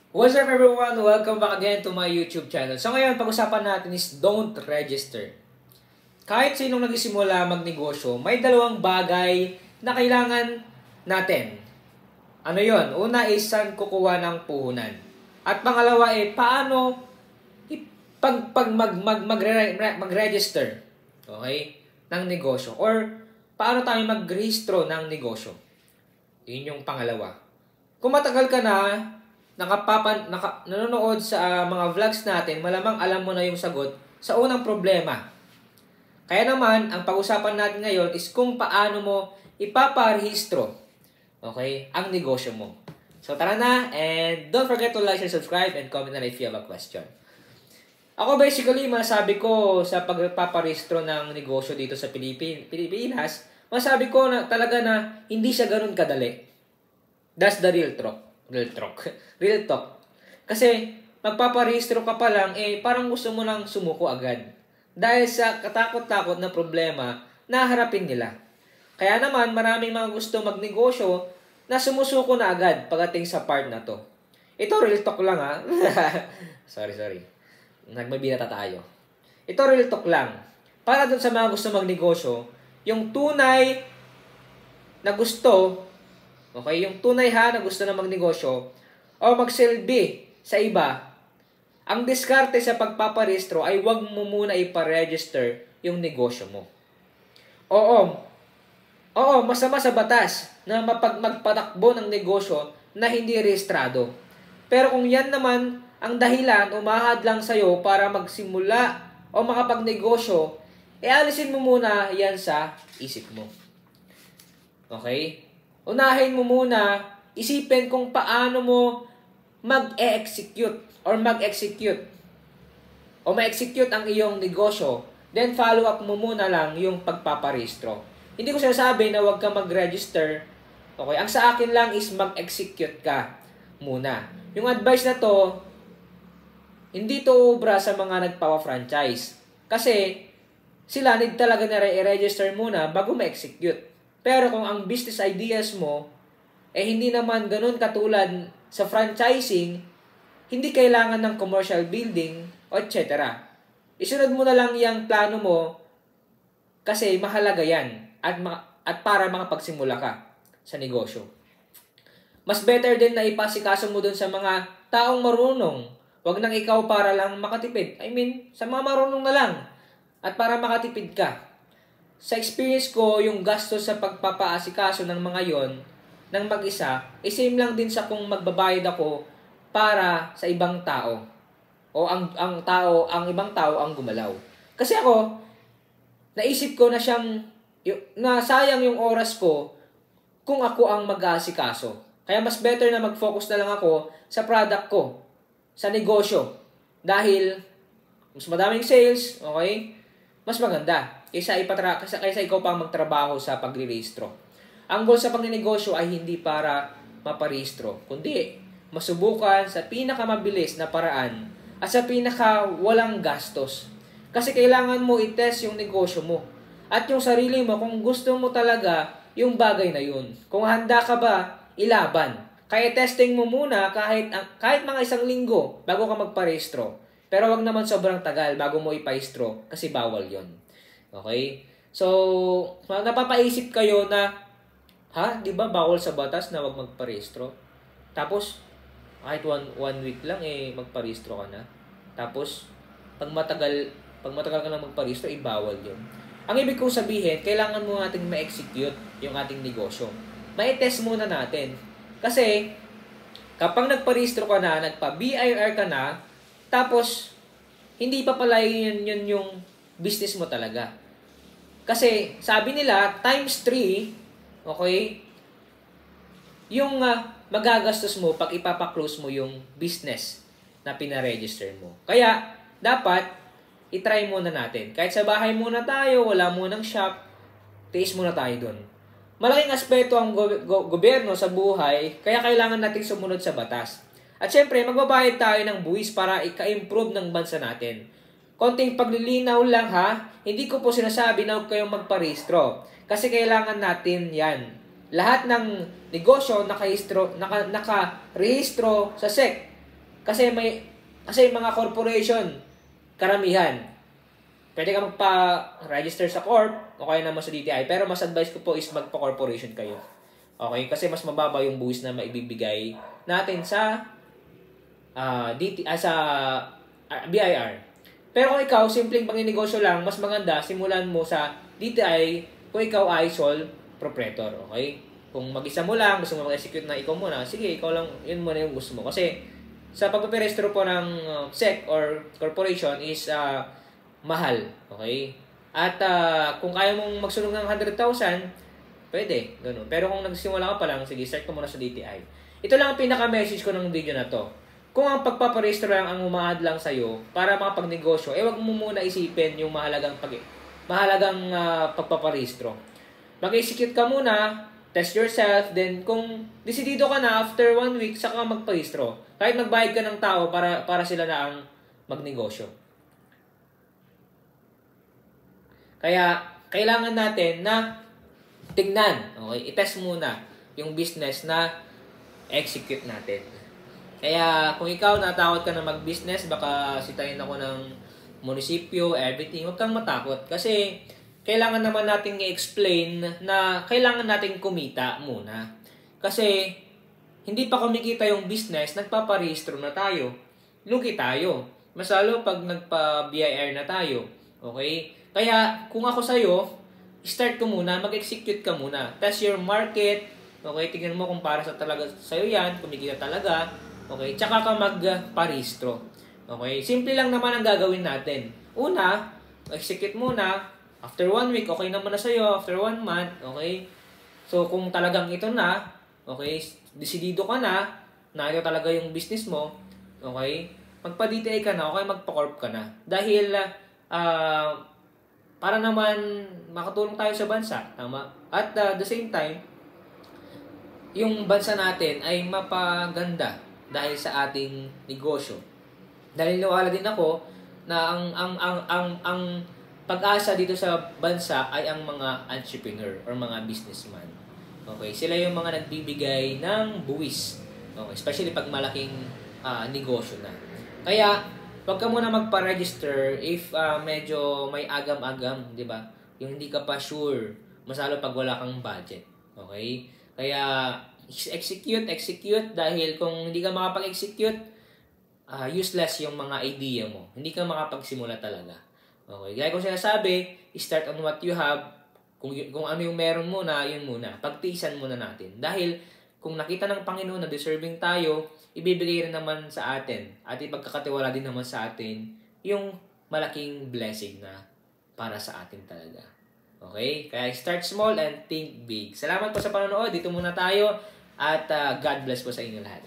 What's up everyone? Welcome back again to my YouTube channel. So ngayon, pag-usapan natin is don't register. Kahit sinong nagsisimula magnegosyo, may dalawang bagay na kailangan natin. Ano yon? Una is saan kukuha ng puhunan. At pangalawa ay paano mag-register, okay, ng negosyo. Or paano tayo mag-rehistro ng negosyo. Yun yung pangalawa. Kung matagal ka na nanonood sa mga vlogs natin, malamang alam mo na yung sagot sa unang problema. Kaya naman, ang pag-usapan natin ngayon is kung paano mo ipaparehistro, okay, ang negosyo mo. So tara na, and don't forget to like and subscribe and comment na if you have a question. Ako basically, masabi ko sa pagpaparehistro ng negosyo dito sa Pilipinas, masabi ko na talaga na hindi siya ganun kadali. That's the real talk. Kasi, magpaparehistro ka pa lang, parang gusto mo nang sumuko agad. Dahil sa katakot-takot na problema na harapin nila. Kaya naman, maraming mga gusto magnegosyo na sumusuko na agad pagdating sa part na to. Ito, real talk lang ha. sorry. Nagmabinata tayo. Ito, real talk lang. Para dun sa mga gusto magnegosyo, yung tunay na gusto, okay, yung tunay na gusto na magnegosyo o magsilbi sa iba, ang diskarte sa pagpaparehistro ay huwag mo muna iparegister yung negosyo mo. Oo, masama sa batas na magpatakbo ng negosyo na hindi rehistrado. Pero kung yan naman ang dahilan o mahadlang sa'yo para magsimula o makapagnegosyo, alisin mo muna yan sa isip mo. Okay? Unahin mo muna, isipin kung paano mo mag-execute o ma-execute ang iyong negosyo. Then follow up mo muna lang yung pagpaparehistro. Hindi ko sinasabi na huwag ka mag-register. Okay? Ang sa akin lang is mag-execute ka muna. Yung advice na to, hindi to obra sa mga nagpawa-franchise. Kasi sila need talaga na i-register muna bago ma-execute. Pero kung ang business ideas mo hindi naman ganun katulad sa franchising, hindi kailangan ng commercial building, etc. Isunod mo na lang yung plano mo kasi mahalaga yan at para makapagsimula ka sa negosyo. Mas better din na ipasikaso mo dun sa mga taong marunong. Wag nang ikaw para lang makatipid. Sa mga marunong na lang at para makatipid ka. Sa experience ko, yung gastos sa pagpapaasikaso ng mga yon ng mag-isa, same lang din sa kung magbabayad ako para sa ibang tao. O ang ibang tao ang gumalaw. Kasi ako, naisip ko na sayang yung oras ko kung ako ang mag-aasikaso. Kaya mas better na mag-focus na lang ako sa product ko, sa negosyo. Dahil mas madaming sales, okay? Mas maganda kaysa ikaw pang magtrabaho sa pagre-rehistro. Ang goal sa pagnenegosyo ay hindi para maparehistro, kundi masubukan sa pinakamabilis na paraan at sa walang gastos. Kasi kailangan mo i-test yung negosyo mo at yung sarili mo kung gusto mo talaga yung bagay na yun. Kung handa ka ba, ilaban. Kaya testing mo muna kahit mga 1 linggo bago ka magparehistro. Pero wag naman sobrang tagal bago mo iparehistro kasi bawal yon. Okay? So, napapaisip kayo na, di ba bawal sa batas na wag magparehistro? Tapos, kahit one week lang magparehistro ka na. Tapos, pag matagal ka na magparehistro, bawal yun. Ang ibig kong sabihin, kailangan mo nating ma-execute yung ating negosyo. Ma-test muna natin. Kasi, kapag nagparehistro ka na, nagpa-BIR ka na, tapos, hindi pa pala yun yung business mo talaga. Kasi, sabi nila, times 3, okay, yung magagastos mo pag ipapaklose mo yung business na pinaregister mo. Kaya, dapat, itry muna natin. Kahit sa bahay muna tayo, wala munang shop, tiis muna tayo dun. Malaking aspeto ang gobyerno sa buhay, kaya kailangan nating sumunod sa batas. At syempre, magbabayad tayo ng buwis para ika-improve ng bansa natin. Konting paglilinaw lang ha, hindi ko po sinasabi na huwag kayong magparehistro. Kasi kailangan natin yan. Lahat ng negosyo nakarehistro sa SEC. Kasi mga corporation, karamihan, pwede ka magpa-register sa corp o kaya naman sa DTI. Pero mas advice ko po is magpa-corporation kayo. Okay? Kasi mas mababa yung buwis na maibibigay natin sa BIR. Pero kung ikaw, simpleng panginegosyo lang, mas maganda, simulan mo sa DTI kung ikaw ay sole proprietor. Okay? Kung mag-isa mo lang, gusto mo mag-execute na ikaw muna, sige, ikaw lang, yun muna yung gusto mo. Kasi sa pagpaparehistro po ng SEC or corporation is mahal. Okay? At kung kaya mong magsunog ng 100,000, pwede. Ganun. Pero kung nagsimula ka pa lang, sige, start ko muna sa DTI. Ito lang ang pinaka-message ko ng video na to. Kung ang pagpaparehistro lang ang umaad lang sa'yo para makapagnegosyo, wag mo muna isipin yung mahalagang pagpaparehistro. Mag-execute ka muna, test yourself, then kung desidido ka na after 1 week, saka magparehistro. Kahit magbayad ka ng tao para sila na ang magnegosyo. Kaya, kailangan natin na tignan, okay? I-test muna yung business na execute natin. Kaya, kung ikaw natakot ka na mag-business, baka sitayin ako ng munisipyo, everything, huwag kang matakot. Kasi, kailangan naman natin i-explain na kailangan natin kumita muna. Kasi, hindi pa kumikita yung business, nagpaparehistro na tayo. Lugi tayo. Mas lalo pag nagpa-BIR na tayo. Okay? Kaya, kung ako sa'yo, start ko muna, mag-execute ka muna. Test your market. Okay? Tingnan mo kung para sa talaga sa'yo yan, kumikita talaga. Okay? Tsaka ka magparehistro. Okay? Simple lang naman ang gagawin natin. Una, execute muna. After 1 week, okay naman na sa'yo. After 1 month, okay? So, kung talagang ito na, okay, desidido ka na ito talaga yung business mo, okay, magpa-DTI ka na, okay, magpa-corp ka na. Dahil, para naman makatulong tayo sa bansa, tama? At the same time, yung bansa natin ay mapaganda dahil sa ating negosyo. Dahil niwala din ako na ang pag-asa dito sa bansa ay ang mga entrepreneur or mga businessman. Okay, sila yung mga nagbibigay ng buwis. Okay, especially pag malaking negosyo na. Kaya, wag ka muna magpa-register if medyo may agam-agam, di ba? Yung hindi ka pa sure, masalo pag wala kang budget. Okay? Kaya, execute dahil kung hindi ka makapag-execute, useless yung mga idea mo. Hindi ka makapagsimula talaga. Okay? Gaya kung sinasabi, start on what you have. Kung ano yung meron muna, yun muna. Pagtiisan muna natin. Dahil kung nakita ng Panginoon na deserving tayo, ibibigay rin naman sa atin at ipagkakatiwala din naman sa atin yung malaking blessing na para sa atin talaga. Okay? Kaya start small and think big. Salamat po sa panonood. Dito muna tayo at God bless po sa inyo lahat.